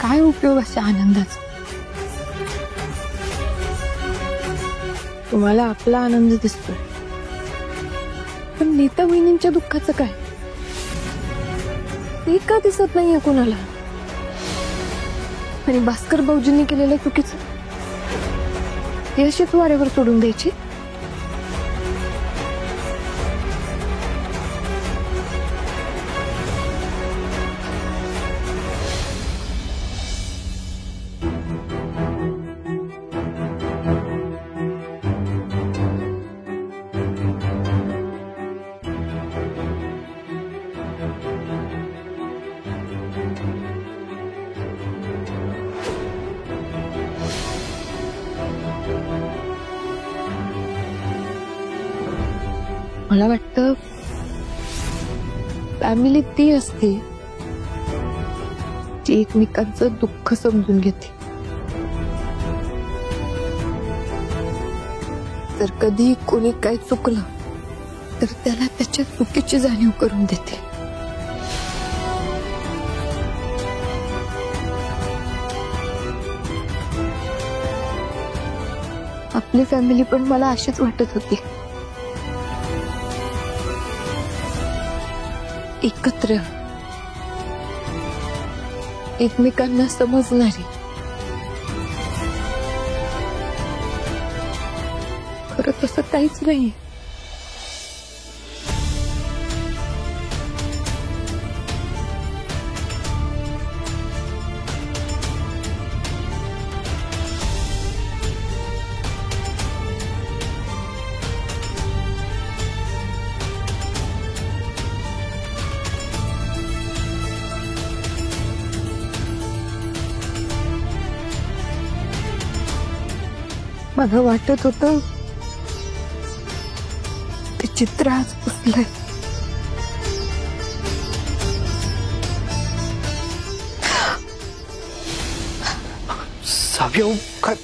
काय उपयोग अशा आनंदाचा? तुम्हाला आपला आनंद दिसतोय, पण नीता वहिनींच्या दुःखाचं काय? ते का दिसत नाहीये कोणाला? आणि भास्कर भाऊजींनी केलेलं चुकीचं हे अशीच वाऱ्यावर सोडून द्यायची? मला वाटतं फॅमिली ती असते जी एकमेकांचं दुःख समजून घेते. जर कधी कोणी काही चुकलं तर त्याला त्याच्या चुकीची जाणीव करून देते. आपली फॅमिली पण मला अशीच वाटत होती. एकत्र, एकमेकांना समजणारी. खरं तसं काहीच नाही. मला वाटत होतं ते चित्र आज पुसलंय. साव्या काय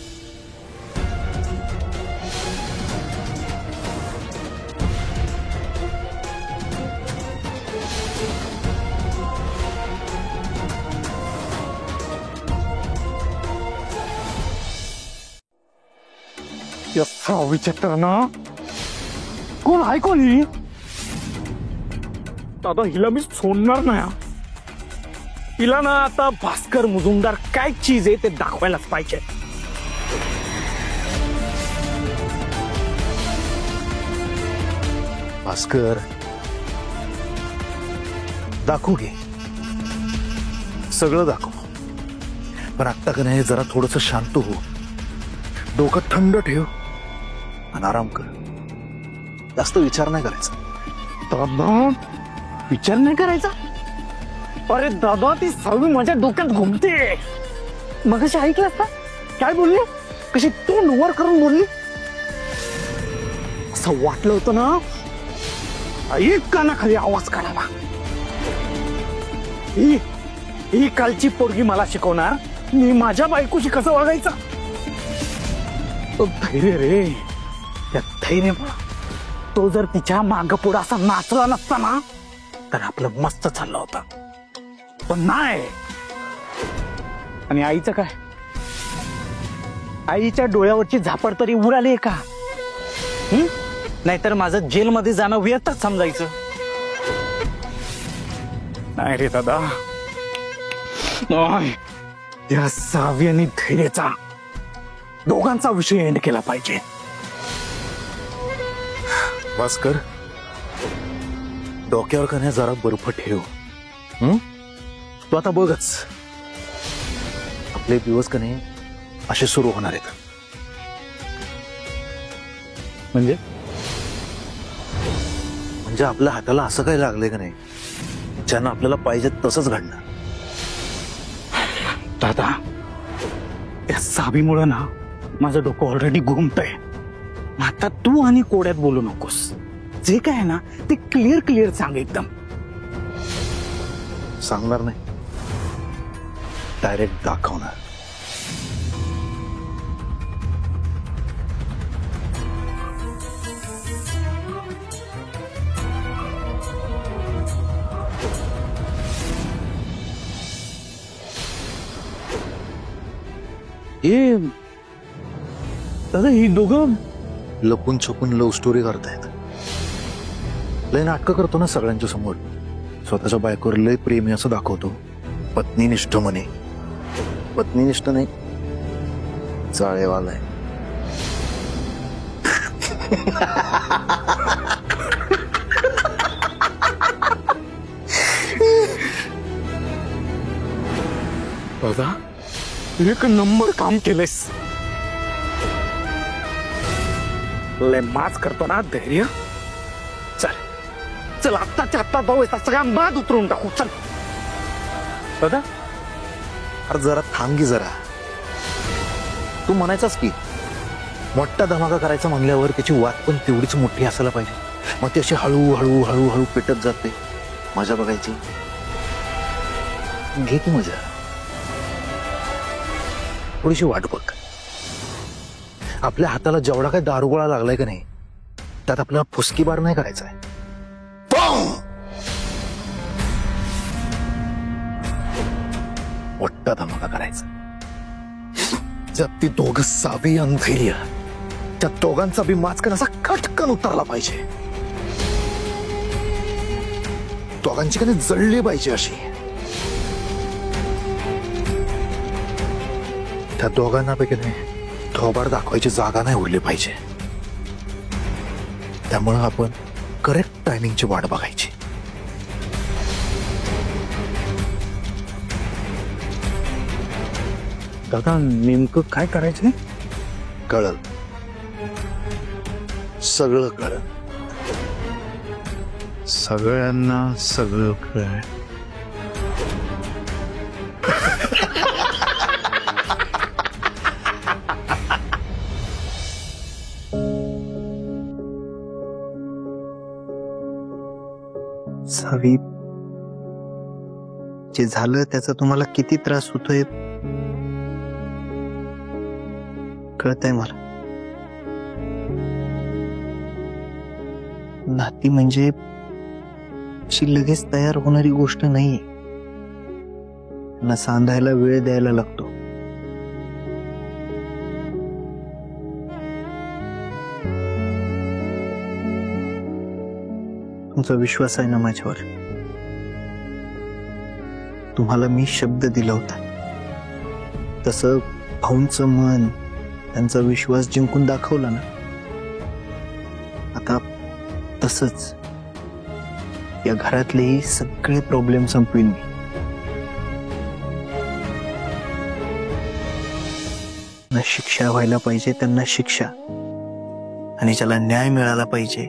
या सावीच्या तर ना कोण आहे कोणी? दादा हिला मी सोडणार नाही. हिला ना आता भास्कर मुजुमदार काय चीज आहे ते दाखवायलाच पाहिजे. भास्कर दाखवू घे, सगळं दाखव. पण आत्ता का नाही जरा थोडस शांत हो, डोकं थंड ठेव आणि आराम कर. जास्त विचार नाही करायचा. दादा विचार नाही करायचा? अरे दादा ती सावी माझ्या डोक्यात घुमते. मगाशी ऐकलं असता काय बोलली? कशी तोंड वर करून बोलली. असं वाटलं होतं ना एक कानाखाली आवाज काढावा. ही कालची पोरगी मला शिकवणार मी माझ्या बायकोशी कसं वागायचं. तो धैर्य रे, त्या धैर्यामुळे तो जर तिच्या माग पुढे असा नाचला नसता ना तर आपलं मस्त चाललं होतं. पण नाही. आणि आईचं काय? आईच्या डोळ्यावरची झापड तरी उडाली का? नाहीतर माझं जेलमध्ये जाणं व्यर्थच समजायचं. नाही रे दादा, नाही. त्या सावी आणि धैर्याचा दोघांचा विषय एंड केला पाहिजे. भास्कर डोक्यावर का नाही जरा बर्फ ठेव. तू आता बघच आपले दिवस का नाही असे सुरू होणार आहेत. म्हणजे आपल्या हाताला असं काही लागलंय का नाही ज्यानं आपल्याला पाहिजे तसंच घडणार. दादा त्या सावीमुळे ना माझं डोकं ऑलरेडी घुमतंय. आता तू आणि कोड्यात बोलू नकोस. जे काय आहे ना ते क्लिअर सांग. एकदम सांगणार नाही, डायरेक्ट दाखवणार. हे दादा ही दोघं लपून छपून लव्ह स्टोरी करतायत. लय नाटकं करतो ना सगळ्यांच्या समोर. स्वतःच्या बायकोवर लय प्रेमी असं दाखवतो. पत्नीनिष्ठ म्हणे. पत्नीनिष्ठ नाही, चाळेवाला आहे. दादा एक नंबर काम केलंयस. लय माच करतो ना धैर्य. चल चल आत्ताच्या आत्ता जाऊ सगळ्या बाद उतरून टाकू. चल दादा. अरे जरा थांबगी जरा. तू म्हणायचास की मोठा धमाका करायचा म्हणल्यावर त्याची वाट पण तेवढीच मोठी असायला पाहिजे. मग ती अशी हळूहळू हळूहळू पेटत जाते. मजा बघायची. घे की मजा. थोडीशी वाट बघ. आपल्या हाताला जेवढा काही दारुगोळा लागलाय का नाही त्यात आपल्याला फुसकीबार नाही करायचा आहे. मोठा धमाका करायचा. ज्यात ती दोघं सावी आणि धैर्य, त्या दोघांचा बी माचकन असा खटकन उतरला पाहिजे. दोघांची कधी जळली पाहिजे अशी. त्या दोघांना पैकी नाही थोबाड दाखवायची जागा नाही उरली पाहिजे. त्यामुळं आपण करेक्ट टायमिंगची वाट बघायची. दादा नेमकं काय करायचंय? कळल, सगळं कळल. सगळ्यांना सगळं कळलं. सावी, जे झालं त्याचा तुम्हाला किती त्रास होतोय कळतंय मला. नाती म्हणजे अशी लगेच तयार होणारी गोष्ट नाहीये. त्यांना सांधायला वेळ द्यायला लागतो. तुमचा विश्वास आहे ना माझ्यावर. तुम्हाला मी शब्द दिला होता तसं भाऊंचं मन, त्यांचा विश्वास जिंकून दाखवला ना. आता तसंच या घरातलेही सगळे प्रॉब्लेम संपवीन मी. ना शिक्षा व्हायला पाहिजे त्यांना शिक्षा, आणि ज्याला न्याय मिळाला पाहिजे